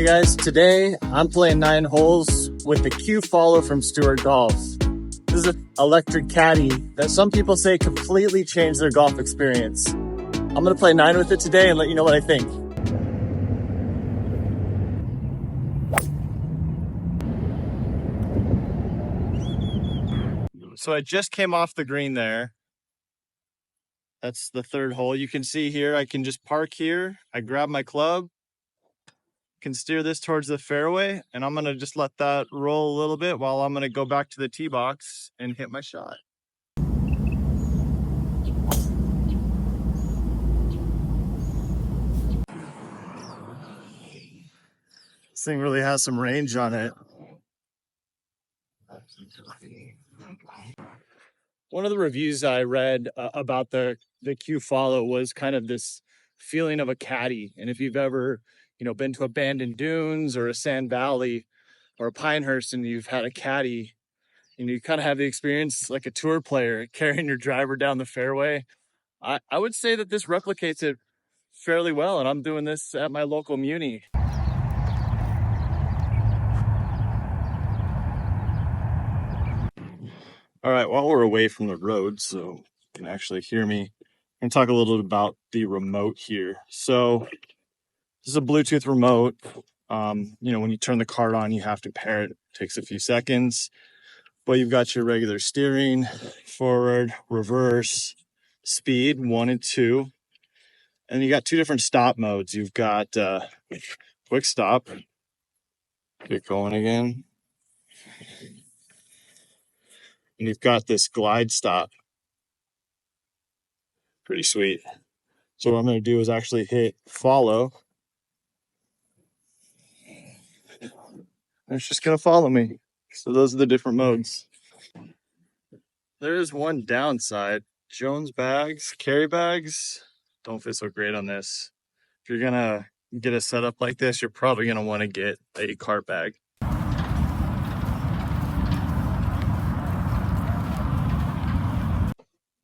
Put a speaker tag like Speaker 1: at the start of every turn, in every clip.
Speaker 1: guys, today I'm playing 9 holes with the Q Follow from Stewart Golf. This is an electric caddy that some people say completely changed their golf experience. I'm gonna play 9 with it today and let you know what I think. So I just came off the green there. That's the 3rd hole. You can see here, I can just park here. I grab my club, can steer this towards the fairway, and I'm gonna just let that roll a little bit while I'm gonna go back to the tee box and hit my shot. This thing really has some range on it. One of the reviews I read about the Q Follow was kind of this feeling of a caddy. And if you've ever, been to abandoned dunes or a sand valley or a Pinehurst and you've had a caddy, you kind of have the experience like a tour player carrying your driver down the fairway. I would say that this replicates it fairly well, and I'm doing this at my local muni. All right, while we're away from the road, so you can actually hear me, I'm gonna talk a little bit about the remote here. So this is a Bluetooth remote. When you turn the cart on, you have to pair it. It takes a few seconds, but you've got your regular steering, forward, reverse, speed, 1 and 2. And you got 2 different stop modes. You've got quick stop, get going again. And you've got this glide stop. Pretty sweet. So what I'm going to do is actually hit follow. And it's just going to follow me. So those are the different modes. There is one downside. Jones bags, carry bags, don't fit so great on this. If you're going to get a setup like this, you're probably going to want to get a cart bag.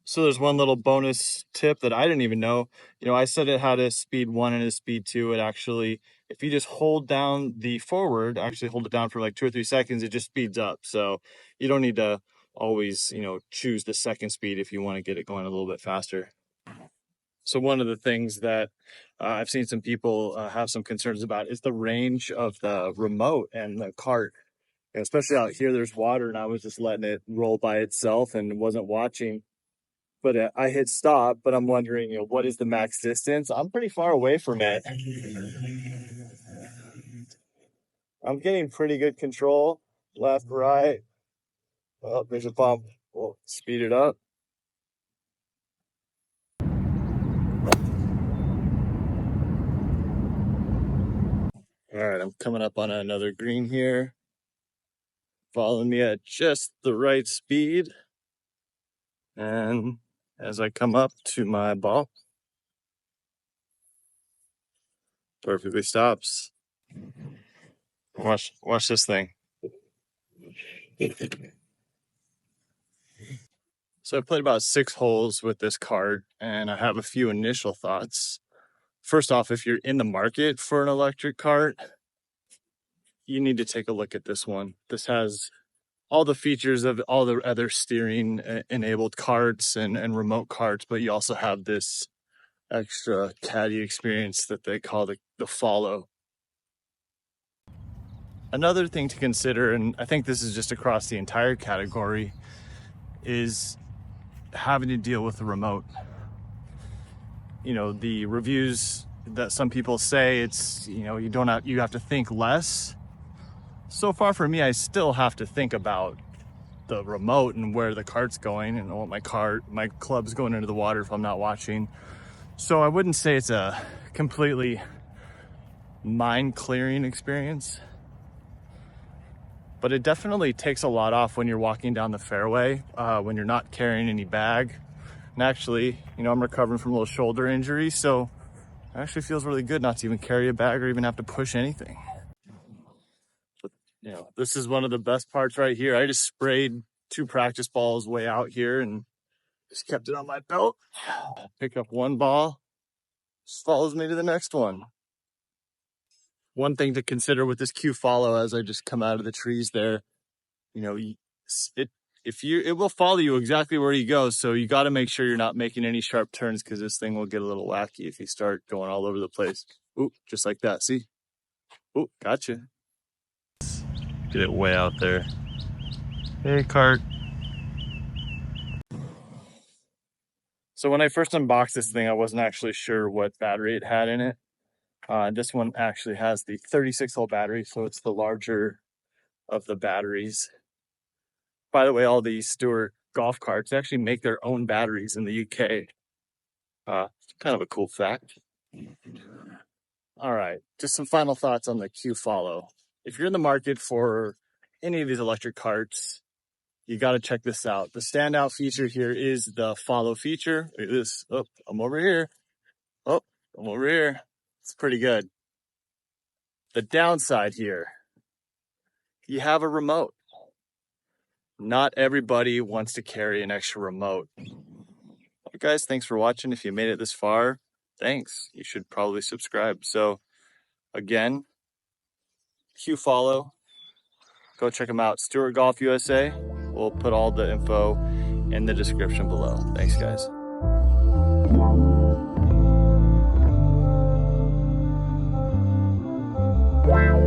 Speaker 1: So there's one little bonus tip that I didn't even know. I said it had a speed 1 and a speed 2. It actually, if you just hold down the forward, actually hold it down for like 2 or 3 seconds, it just speeds up. So you don't need to always, choose the second speed if you want to get it going a little bit faster. So one of the things that I've seen some people have some concerns about is the range of the remote and the cart. Especially out here, there's water, and I was just letting it roll by itself and wasn't watching. But I hit stop, but I'm wondering, what is the max distance? I'm pretty far away from it. I'm getting pretty good control. Left, right. Oh, there's a bump. We'll speed it up. All right, I'm coming up on another green here. Following me at just the right speed. And as I come up to my ball, perfectly stops. Watch this thing. So I played about 6 holes with this cart, and I have a few initial thoughts. First off, if you're in the market for an electric cart, you need to take a look at this one. This has all the features of all the other steering enabled carts and remote carts, but you also have this extra caddy experience that they call the follow. Another thing to consider, and I think this is just across the entire category, is having to deal with the remote. The reviews that some people say it's, you have to think less. So far for me, I still have to think about the remote and where the cart's going and what my club's going into the water if I'm not watching. So I wouldn't say it's a completely mind-clearing experience, but it definitely takes a lot off when you're walking down the fairway, when you're not carrying any bag. And actually, I'm recovering from a little shoulder injury, so it actually feels really good not to even carry a bag or even have to push anything. But, this is one of the best parts right here. I just sprayed 2 practice balls way out here and just kept it on my belt. Pick up one ball, just follows me to the next one. one thing to consider with this Q Follow as I just come out of the trees there, you know, it will follow you exactly where you go. So you got to make sure you're not making any sharp turns, because this thing will get a little wacky if you start going all over the place. Ooh, just like that. See? Ooh, gotcha. Get it way out there. Hey, cart. So when I first unboxed this thing, I wasn't actually sure what battery it had in it. This one actually has the 36-hole battery, so it's the larger of the batteries. By the way, all these Stewart golf carts actually make their own batteries in the UK. Kind of a cool fact. All right, just some final thoughts on the Q Follow. If you're in the market for any of these electric carts, you got to check this out. The standout feature here is the follow feature. Look at this. Oh, I'm over here. Oh, I'm over here. It's pretty good. The downside here, you have a remote. Not everybody wants to carry an extra remote. Well, guys, thanks for watching. If you made it this far, thanks. You should probably subscribe. So again, Q Follow. Go check them out. Stewart Golf USA. We'll put all the info in the description below. Thanks, guys.
Speaker 2: Wow.